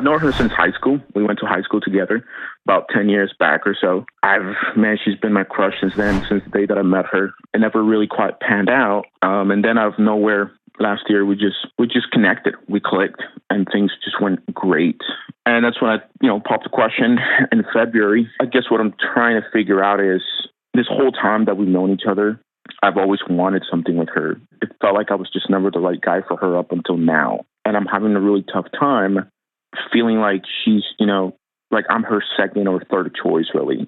I've known her since high school. We went to high school together about 10 years back or so. She's been my crush since then, since the day that I met her. It never really quite panned out. And then out of nowhere, last year, we just connected. We clicked, and things just went great. And that's when I, popped the question in February. I guess what I'm trying to figure out is this whole time that we've known each other, I've always wanted something with her. It felt like I was just never the right guy for her up until now. And I'm having a really tough time feeling like she's, like I'm her second or third choice, really.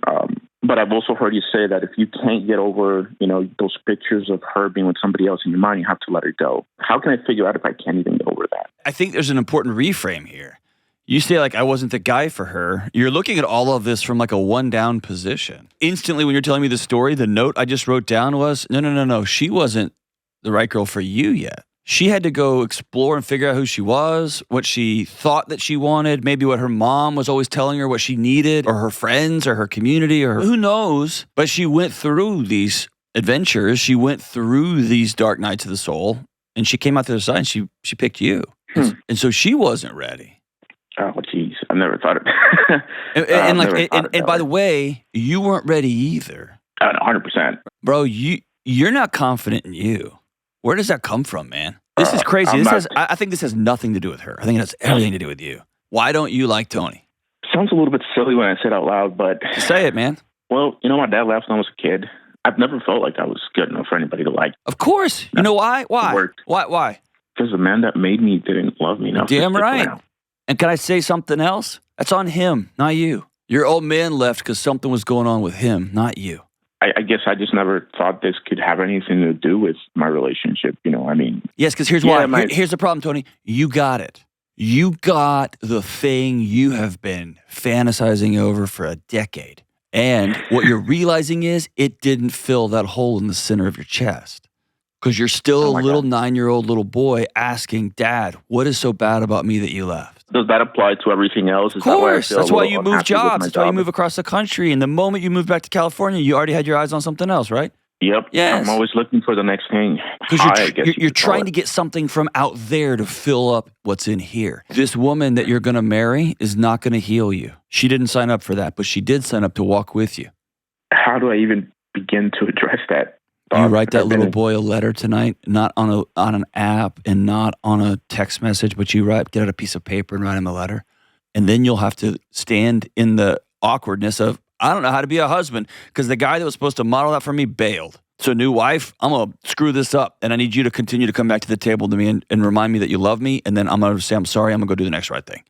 But I've also heard you say that if you can't get over, those pictures of her being with somebody else in your mind, you have to let her go. How can I figure out if I can't even get over that? I think there's an important reframe here. You say, like, I wasn't the guy for her. You're looking at all of this from like a one-down position. Instantly, when you're telling me the story, the note I just wrote down was, no. She wasn't the right girl for you yet. She had to go explore and figure out who she was, what she thought that she wanted, maybe what her mom was always telling her what she needed, or her friends, or her community, or who knows. But she went through these adventures. She went through these dark nights of the soul, and she came out the other side, and she picked you. And so she wasn't ready. Oh, geez. I've never thought of that. And by the way, you weren't ready either. 100%. Bro, you're not confident in you. Where does that come from, man? This is crazy. I think this has nothing to do with her. I think it has everything to do with you. Why don't you like Tony? Sounds a little bit silly when I say it out loud, but... Just say it, man. Well, my dad left when I was a kid. I've never felt like I was good enough for anybody to like. Of course. You know why? Why? Why? Because the man that made me didn't love me enough. Damn right. And can I say something else? That's on him, not you. Your old man left because something was going on with him, not you. I guess I just never thought this could have anything to do with my relationship. Yes, because here's why. Here's the problem, Tony. You got it. You got the thing you have been fantasizing over for a decade. And what you're realizing is it didn't fill that hole in the center of your chest. Because you're still a little 9-year-old little boy asking, Dad, what is so bad about me that you left? Does that apply to everything else? Of course. That's why you move jobs. That's why you move across the country. And the moment you move back to California, you already had your eyes on something else, right? Yep. Yes. I'm always looking for the next thing. Because you're trying to get something from out there to fill up what's in here. This woman that you're going to marry is not going to heal you. She didn't sign up for that, but she did sign up to walk with you. How do I even begin to address that? You write that little boy a letter tonight, not on an app and not on a text message, but you get out a piece of paper and write him a letter. And then you'll have to stand in the awkwardness of, I don't know how to be a husband because the guy that was supposed to model that for me bailed. So new wife, I'm going to screw this up. And I need you to continue to come back to the table to me and remind me that you love me. And then I'm going to say, I'm sorry, I'm going to go do the next right thing.